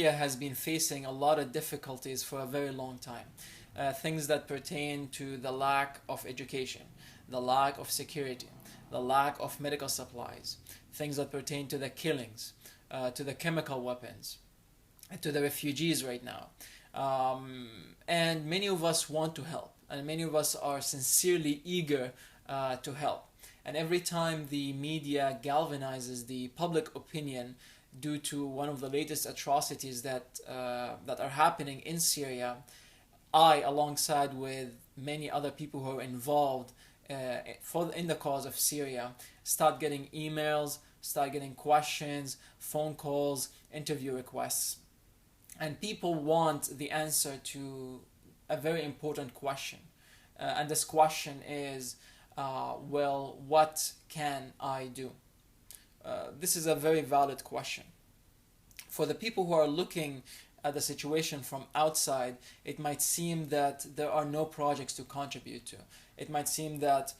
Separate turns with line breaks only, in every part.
Syria has been facing a lot of difficulties for a very long time. Things that pertain to the lack of education, the lack of security, the lack of medical supplies, things that pertain to the killings, to the chemical weapons, to the refugees right now. And many of us want to help, and many of us are sincerely eager to help. And every time the media galvanizes the public opinion due to one of the latest atrocities that are happening in Syria, I, alongside with many other people who are involved in the cause of Syria, start getting emails, start getting questions, phone calls, interview requests. And people want the answer to a very important question. And this question is, well, what can I do? This is a very valid question. For the people who are looking at the situation from outside, it might seem that there are no projects to contribute to. It might seem that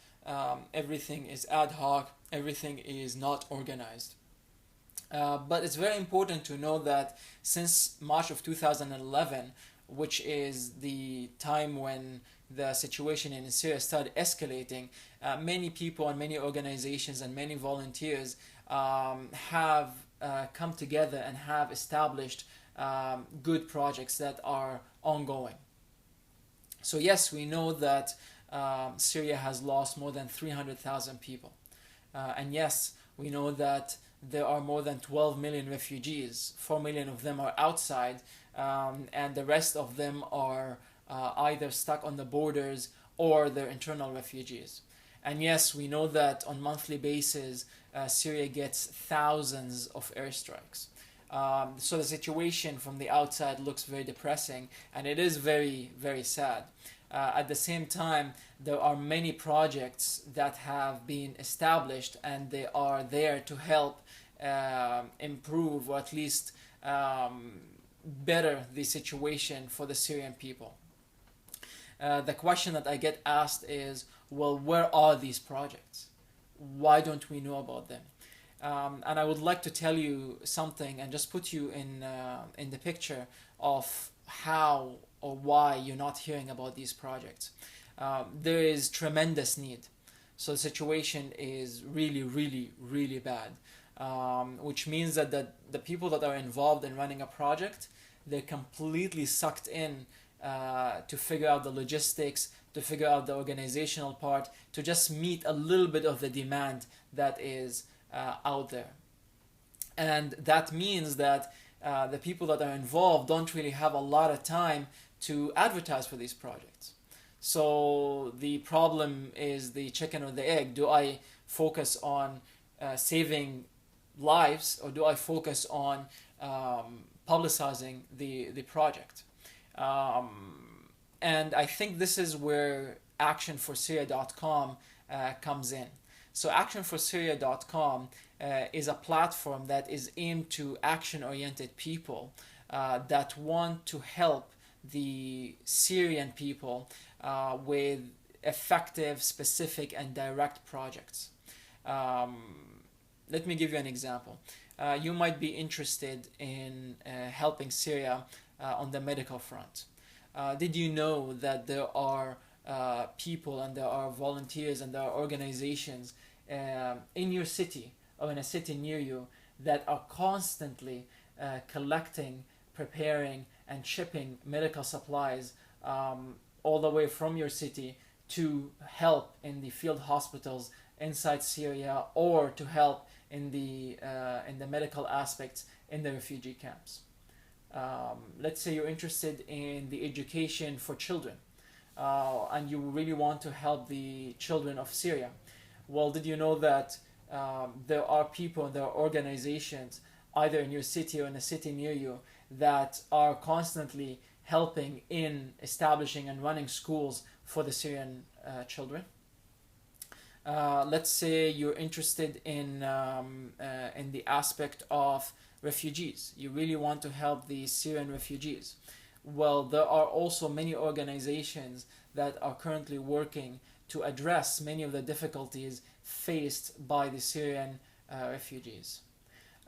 everything is ad hoc, everything is not organized. But it's very important to know that since March of 2011, which is the time when the situation in Syria started escalating, many people and many organizations and many volunteers have come together and have established good projects that are ongoing. So yes, we know that Syria has lost more than 300,000 people. And yes, we know that there are more than 12 million refugees. 4 million of them are outside, and the rest of them are either stuck on the borders or they're internal refugees. And yes, we know that on monthly basis, Syria gets thousands of airstrikes. So the situation from the outside looks very depressing, and it is very, very sad. At the same time, there are many projects that have been established, and they are there to help improve, or at least better the situation for the Syrian people. The question that I get asked is, well, where are these projects? Why don't we know about them? And I would like to tell you something and just put you in the picture of how or why you're not hearing about these projects. There is tremendous need. So the situation is really, really, really bad, which means that the people that are involved in running a project, they're completely sucked in to figure out the logistics, to figure out the organizational part, to just meet a little bit of the demand that is out there. And that means that the people that are involved don't really have a lot of time to advertise for these projects. So the problem is the chicken or the egg. Do I focus on saving lives, or do I focus on publicizing the project? And I think this is where actionforsyria.com comes in. So actionforsyria.com is a platform that is aimed to action-oriented people that want to help the Syrian people with effective, specific, and direct projects. Let me give you an example. You might be interested in helping Syria on the medical front. Did you know that there are people and there are volunteers and there are organizations in your city or in a city near you that are constantly collecting, preparing, and shipping medical supplies all the way from your city to help in the field hospitals inside Syria, or to help in the medical aspects in the refugee camps. Let's say you're interested in the education for children, and you really want to help the children of Syria. Well, did you know that there are people and there are organizations either in your city or in a city near you that are constantly helping in establishing and running schools for the Syrian children? Let's say you're interested in the aspect of refugees. You really want to help the Syrian refugees. Well, there are also many organizations that are currently working to address many of the difficulties faced by the Syrian refugees.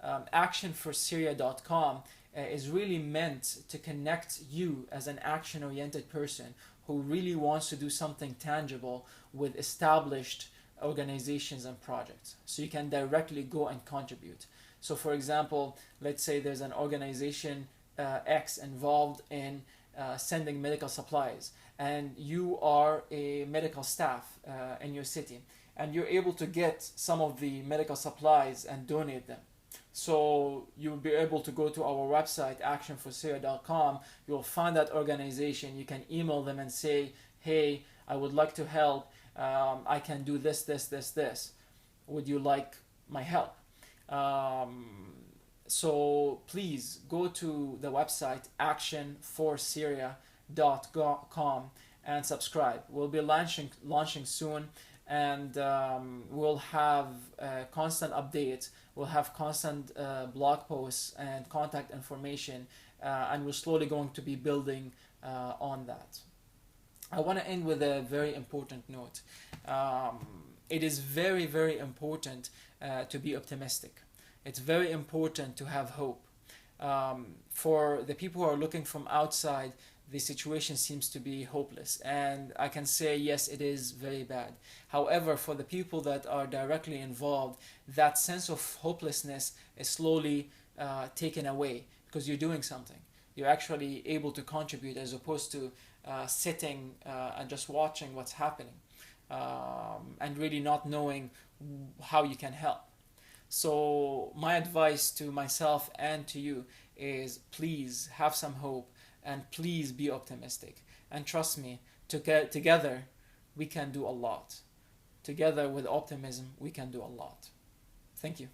Actionforsyria.com is really meant to connect you as an action-oriented person who really wants to do something tangible with established organizations and projects. So you can directly go and contribute. So for example, let's say there's an organization X involved in sending medical supplies, and you are a medical staff in your city, and you're able to get some of the medical supplies and donate them. So you'll be able to go to our website, actionforsyria.com. You'll find that organization. You can email them and say, hey, I would like to help. I can do this, this, this, this. Would you like my help? So please go to the website actionforsyria.com and subscribe. We'll be launching soon, and we'll have constant updates. We'll have constant blog posts and contact information, and we're slowly going to be building on that. I want to end with a very important note. It is very, very important to be optimistic. It's very important to have hope. For the people who are looking from outside, the situation seems to be hopeless, and I can say yes, it is very bad. However, for the people that are directly involved, that sense of hopelessness is slowly taken away because you're doing something. You're actually able to contribute as opposed to sitting and just watching what's happening and really not knowing how you can help. So my advice to myself and to you is, please have some hope and please be optimistic. And trust me, together we can do a lot. Together with optimism, we can do a lot. Thank you.